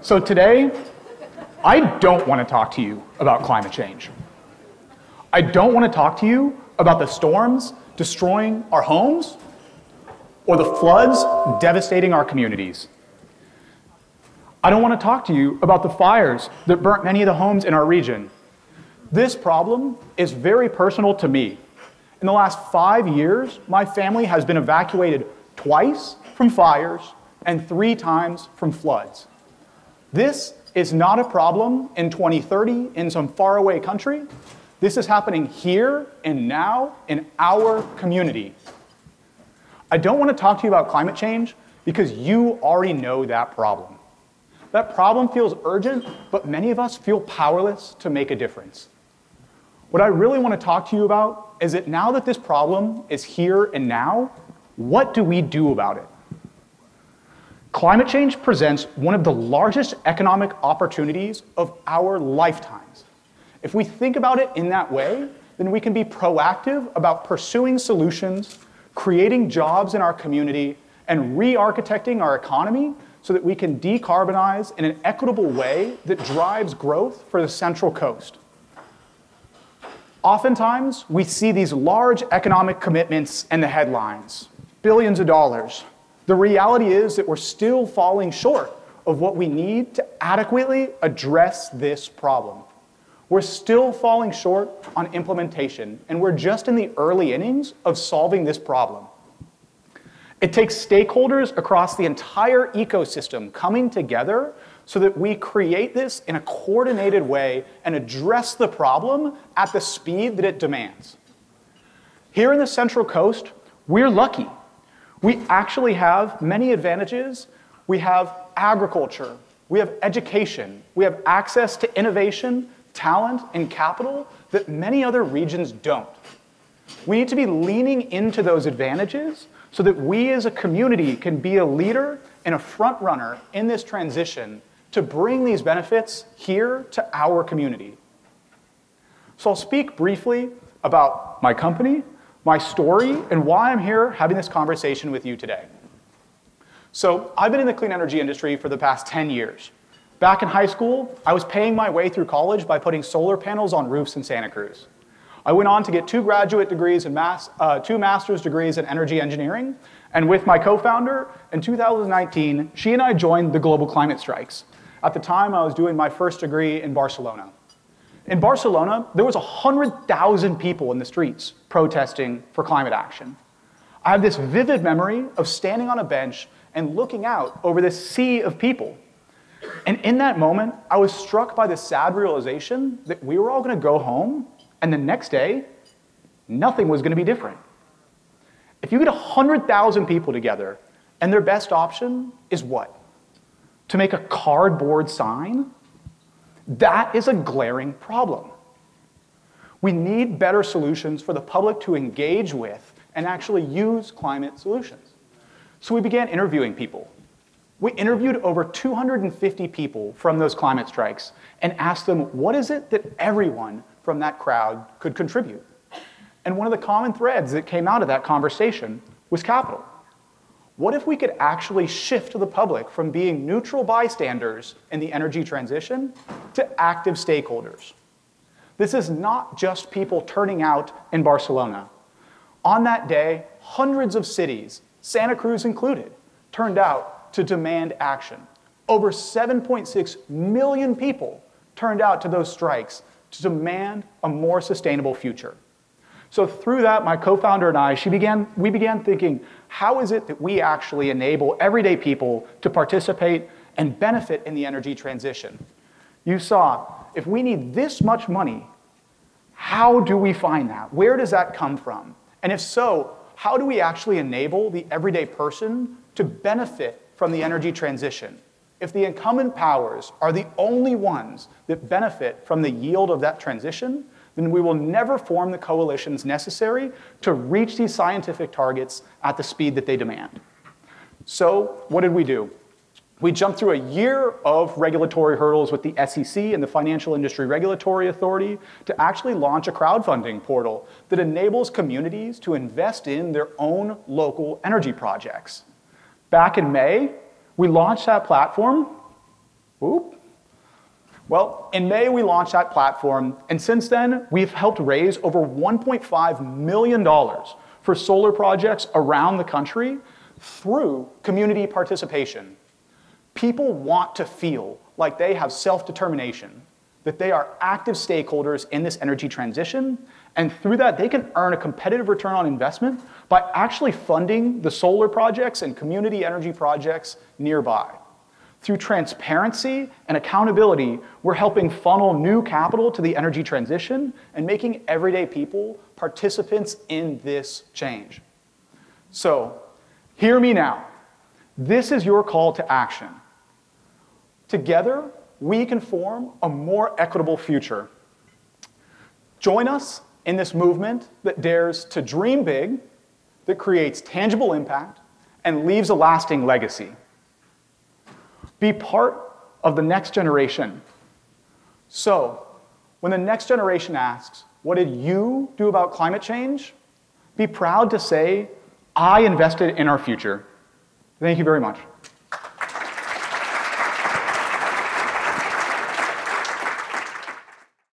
So today, I don't want to talk to you about climate change. I don't want to talk to you about the storms destroying our homes or the floods devastating our communities. I don't want to talk to you about the fires that burnt many of the homes in our region. This problem is very personal to me. In the last 5 years, my family has been evacuated twice from fires and 3 times from floods. This is not a problem in 2030 in some faraway country. This is happening here and now in our community. I don't want to talk to you about climate change because you already know that problem. That problem feels urgent, but many of us feel powerless to make a difference. What I really want to talk to you about is that now that this problem is here and now, what do we do about it? Climate change presents one of the largest economic opportunities of our lifetimes. If we think about it in that way, then we can be proactive about pursuing solutions, creating jobs in our community, and re-architecting our economy so that we can decarbonize in an equitable way that drives growth for the Central Coast. Oftentimes, we see these large economic commitments in the headlines, billions of dollars. The reality is that we're still falling short of what we need to adequately address this problem. We're still falling short on implementation, and we're just in the early innings of solving this problem. It takes stakeholders across the entire ecosystem coming together so that we create this in a coordinated way and address the problem at the speed that it demands. Here in the Central Coast, we're lucky. We actually have many advantages. We have agriculture, we have education, we have access to innovation, talent, and capital that many other regions don't. We need to be leaning into those advantages so that we as a community can be a leader and a front runner in this transition to bring these benefits here to our community. So I'll speak briefly about my company, my story, and why I'm here having this conversation with you today. So I've been in the clean energy industry for the past 10 years. Back in high school, I was paying my way through college by putting solar panels on roofs in Santa Cruz. I went on to get 2 graduate degrees and 2 master's degrees in energy engineering, and with my co-founder, in 2019, she and I joined the global climate strikes. At the time, I was doing my first degree in Barcelona. In Barcelona, there was 100,000 people in the streets protesting for climate action. I have this vivid memory of standing on a bench and looking out over this sea of people. And in that moment, I was struck by the sad realization that we were all going to go home, and the next day, nothing was going to be different. If you get 100,000 people together, and their best option is what? To make a cardboard sign? That is a glaring problem. We need better solutions for the public to engage with and actually use climate solutions. So we began interviewing people. We interviewed over 250 people from those climate strikes and asked them, what is it that everyone from that crowd could contribute? And one of the common threads that came out of that conversation was capital. What if we could actually shift the public from being neutral bystanders in the energy transition to active stakeholders? This is not just people turning out in Barcelona. On that day, hundreds of cities, Santa Cruz included, turned out to demand action. Over 7.6 million people turned out to those strikes to demand a more sustainable future. So through that, my co-founder and I, we began thinking, how is it that we actually enable everyday people to participate and benefit in the energy transition? You saw, if we need this much money, how do we find that? Where does that come from? And if so, how do we actually enable the everyday person to benefit from the energy transition? If the incumbent powers are the only ones that benefit from the yield of that transition, then we will never form the coalitions necessary to reach these scientific targets at the speed that they demand. So what did we do? We jumped through a year of regulatory hurdles with the SEC and the Financial Industry Regulatory Authority to actually launch a crowdfunding portal that enables communities to invest in their own local energy projects. Back in May, we launched that platform. Whoop. Well, in May, we launched that platform, and since then, we've helped raise over $1.5 million for solar projects around the country through community participation. People want to feel like they have self-determination, that they are active stakeholders in this energy transition, and through that, they can earn a competitive return on investment by actually funding the solar projects and community energy projects nearby. Through transparency and accountability, we're helping funnel new capital to the energy transition and making everyday people participants in this change. So, hear me now. This is your call to action. Together, we can form a more equitable future. Join us in this movement that dares to dream big, that creates tangible impact, and leaves a lasting legacy. Be part of the next generation. So, when the next generation asks, what did you do about climate change? Be proud to say, I invested in our future. Thank you very much.